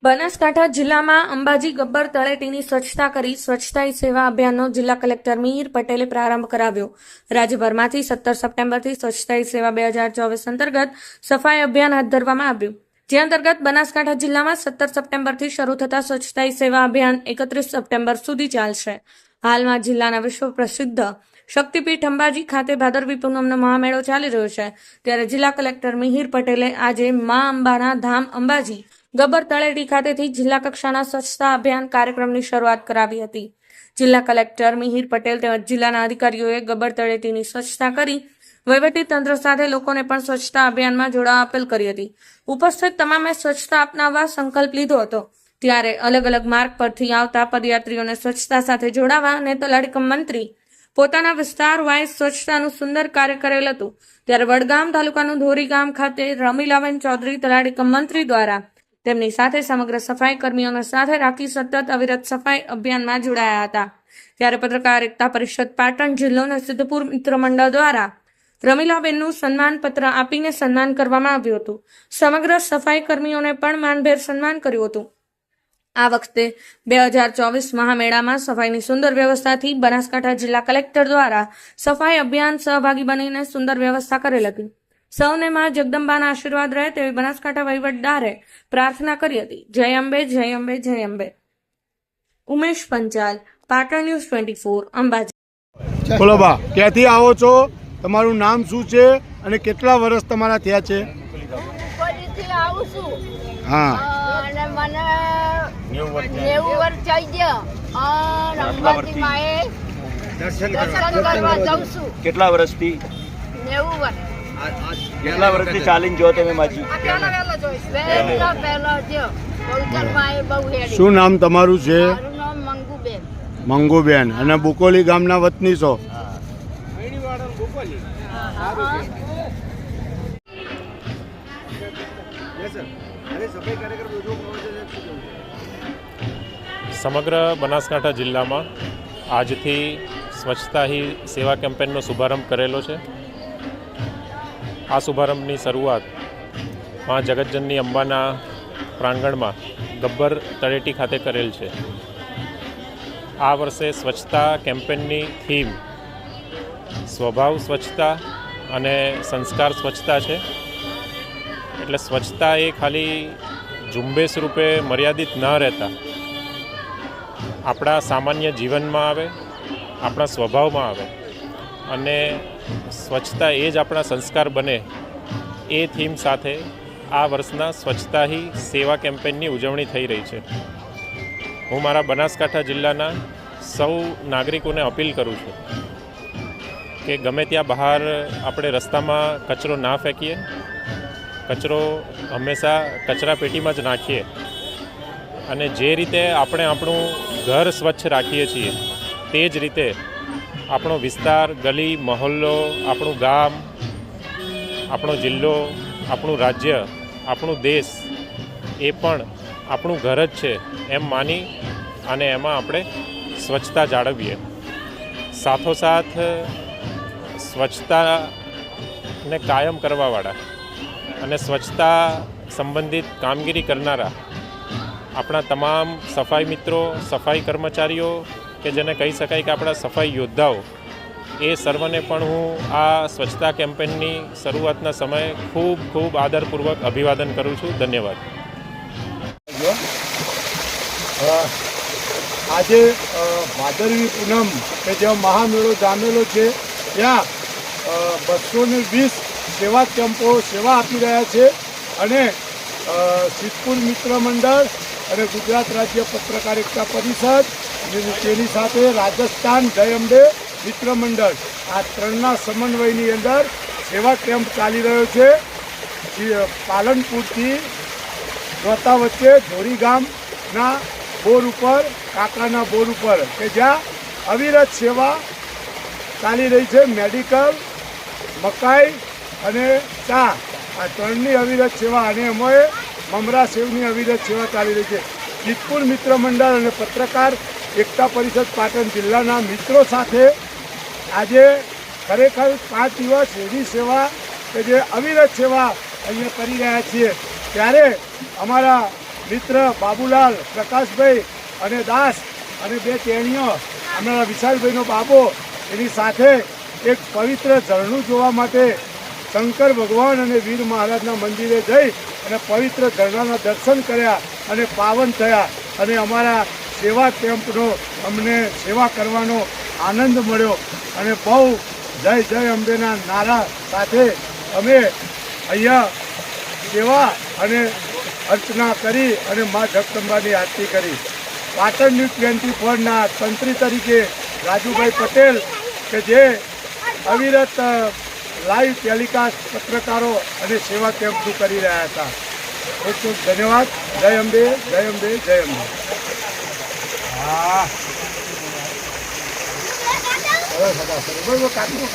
બનાસકાંઠા જિલ્લામાં અંબાજી ગબ્બર તળેટીની સ્વચ્છતા કરી સ્વચ્છતા હી સેવા અભિયાનનો જિલ્લા કલેક્ટર મિહિર પટેલે પ્રારંભ કરાવ્યો। રાજ્યભરમાંથી 17 સપ્ટેમ્બરથી સ્વચ્છતા હી સેવા 2024 અંતર્ગત સફાઈ અભિયાન હાથ ધરવામાં આવ્યું, જે અંતર્ગત બનાસકાંઠા જિલ્લામાં 17 સપ્ટેમ્બરથી શરૂ થતા સ્વચ્છતા હી સેવા અભિયાન 31 સપ્ટેમ્બર સુધી ચાલશે। હાલમાં જિલ્લાના વિશ્વ પ્રસિદ્ધ શક્તિપીઠ અંબાજી ખાતે ભાદરવી પૂનમનો મહામેળો ચાલી રહ્યો છે, ત્યારે જિલ્લા કલેક્ટર મિહિર પટેલે આજે મા અંબાના ધામ અંબાજી ગબ્બર તળેટી ખાતેથી જિલ્લા કક્ષાના સ્વચ્છતા અભિયાન કાર્યક્રમની શરૂઆત કરાવી હતી। જિલ્લા કલેક્ટર મિહિર પટેલ તેમજ જિલ્લાના અધિકારીઓએ ગબ્બર તળેટીની સ્વચ્છતા કરી વહીવટી તંત્ર સાથે લોકોને પણ સ્વચ્છતા અભિયાનમાં જોડાવા અપીલ કરી હતી। ઉપસ્થિત તમામે સ્વચ્છતા અપનાવવા સંકલ્પ લીધો હતો, ત્યારે અલગ અલગ માર્ગ પરથી આવતા પદયાત્રીઓને સ્વચ્છતા સાથે જોડાવા અને તલાટી મંત્રી પોતાના વિસ્તાર વાઇઝ સ્વચ્છતાનું સુંદર કાર્ય કરેલ હતું, ત્યારે વડગામ તાલુકાનું ધોરી ગામ ખાતે રમીલાબેન ચૌધરી તલાટી મંત્રી દ્વારા તેમની સાથે સમગ્ર સફાઈ કર્મીઓને સાથે રાખી સતત અવિરત સફાઈ અભિયાનમાં જોડાયા હતા। ત્યારે પત્રકાર એકતા પરિષદ પાટણ જિલ્લોના સિદ્ધપુર મિત્ર મંડળ દ્વારા રમીલાબેનનું સન્માન પત્ર આપીને સન્માન કરવામાં આવ્યું હતું। સમગ્ર સફાઈ કર્મીઓને પણ માનભેર સન્માન કર્યું હતું। આ વખતે 2024 મહામેળામાં સફાઈની સુંદર વ્યવસ્થાથી બનાસકાંઠા જિલ્લા કલેક્ટર દ્વારા સફાઈ અભિયાન સહભાગી બનીને સુંદર વ્યવસ્થા કરેલ હતી। સૌને માં જગદંબાના આશીર્વાદ રહે તેવી બનાસકાંઠા વહીવટદારે પ્રાર્થના કરી હતી। જય અંબે, જય અંબે, જય અંબે। ઉમેશ પંચાલ, પાટણ ન્યૂઝ 24, અંબાજી। બોલો બા, ક્યાંથી આવો છો? તમારું નામ શું છે અને કેટલા વર્ષ તમારા થયા છે? આવું છું। હા, અને મને 90 વર્ષ થઈ ગયા અને અંબાજી માએ દર્શન કરવા જાઉં છું। કેટલા વર્ષથી? 90 વર્ષ। કેટલા વર્ષથી ચાલીને જો તમે માજી? પહેલો જો બહુચર માએ બહુ હેડી। શું નામ તમારું છે? મારું નામ મંગુબેન। મંગુબેન, અને બુકોલી ગામના વતની છો? સમગ્ર બનાસકાંઠા જિલ્લામાં આજથી સ્વચ્છતા હી સેવા કેમ્પેનનો શુભારંભ કરેલો છે। આ શુભારંભની શરૂઆત માં જગતજનની અંબાના પ્રાંગણમાં ગબ્બર તળેટી ખાતે કરેલ છે। આ વર્ષે સ્વચ્છતા કેમ્પેનની થીમ સ્વભાવ સ્વચ્છતા અને સંસ્કાર સ્વચ્છતા છે, એટલે સ્વચ્છતા એ ખાલી ઝુંબેશ રૂપે મર્યાદિત ન રહેતા આપણા સામાન્ય જીવનમાં આવે, આપણા સ્વભાવમાં આવે અને સ્વચ્છતા એ જ આપણા સંસ્કાર બને, એ થીમ સાથે આ વર્ષના સ્વચ્છતા હી સેવા કેમ્પેનની ઉજવણી થઈ રહી છે। હું મારા બનાસકાંઠા જિલ્લાના સૌ નાગરિકોને અપીલ કરું છું કે ગમે ત્યાં બહાર આપણે રસ્તામાં કચરો ના ફેંકીએ, કચરો હંમેશા કચરા પેટીમાં જ નાખીએ અને જે રીતે આપણે આપણું ઘર સ્વચ્છ રાખીએ છીએ તે જ રીતે આપણો વિસ્તાર, ગલી, મહોલ્લો, આપણું ગામ, આપણો જિલ્લો, આપણું રાજ્ય, આપણું દેશ એ પણ આપણું ઘર જ છે એમ માની અને એમાં આપણે સ્વચ્છતા જાળવીએ। સાથોસાથ સ્વચ્છતાને કાયમ કરવાવાળા અને સ્વચ્છતા સંબંધિત કામગીરી કરનારા આપણા તમામ સફાઈ મિત્રો, સફાઈ કર્મચારીઓ કે જેને કહી શકાય કે આપણા સફાઈ યોદ્ધાઓ, એ સર્વને પણ હું આ સ્વચ્છતા કેમ્પેનની શરૂઆતના સમયે ખૂબ ખૂબ આદરપૂર્વક અભિવાદન કરું છું। ધન્યવાદ। આજે ભાદરવી પૂનમ કે જ્યાં મહામેળો જામેલો છે ત્યાં 220 સેવા કેમ્પો સેવા આપી રહ્યા છે અને સિદ્ધપુર મિત્ર મંડળ અને ગુજરાત રાજ્ય પત્રકારિતા પરિષદ અને તેની સાથે રાજસ્થાન જય અંબે મિત્ર મંડળ, આ ત્રણના સમન્વયની અંદર સેવા કેમ્પ ચાલી રહ્યો છે। પાલનપુરથી રોતા વચ્ચે ધોરી ગામના બોર ઉપર, કાકાના બોર ઉપર કે જ્યાં અવિરત સેવા ચાલી રહી છે। મેડિકલ, મકાઈ અને ચા આ ત્રણની અવિરત સેવા અને એમાં મમરા સેવની અવિરત સેવા ચાલી રહી છે. જીતપુર મિત્ર મંડળ અને પત્રકાર એકતા પરિષદ પાટણ જિલ્લાના મિત્રો સાથે આજે ખરેખર 5 દિવસ એવી સેવા કે જે અવિરત સેવા અહીંયા કરી રહ્યા છીએ. ત્યારે અમારા મિત્ર બાબુલાલ, પ્રકાશભાઈ અને દાસ અને 2 ટેણીઓ, અમારા વિશાલભાઈનો બાબો, એની સાથે એક પવિત્ર ઝરણું જોવા માટે શંકર ભગવાન અને વીર મહારાજના મંદિરે જઈ અને પવિત્ર ઝરણાના દર્શન કર્યા અને પાવન થયા. અને અમારા સેવા કેમ્પનો અમને સેવા કરવાનો આનંદ મળ્યો અને બહુ જય જય અંબેના નારા સાથે અમે અહીંયા સેવા અને અર્ચના કરી અને મા જગદંબાની આરતી કરી. પાટણ ન્યૂઝ 24ના તંત્રી તરીકે રાજુભાઈ પટેલ કે જે અવિરત લાઈવ ટેલિકાસ્ટ પત્રકારો અને સેવા કેમ્પનું કરી રહ્યા હતા. ખૂબ ખૂબ ધન્યવાદ. જય અંબે, જય અંબે, જય અંબે. બરોબર, કાપી દો.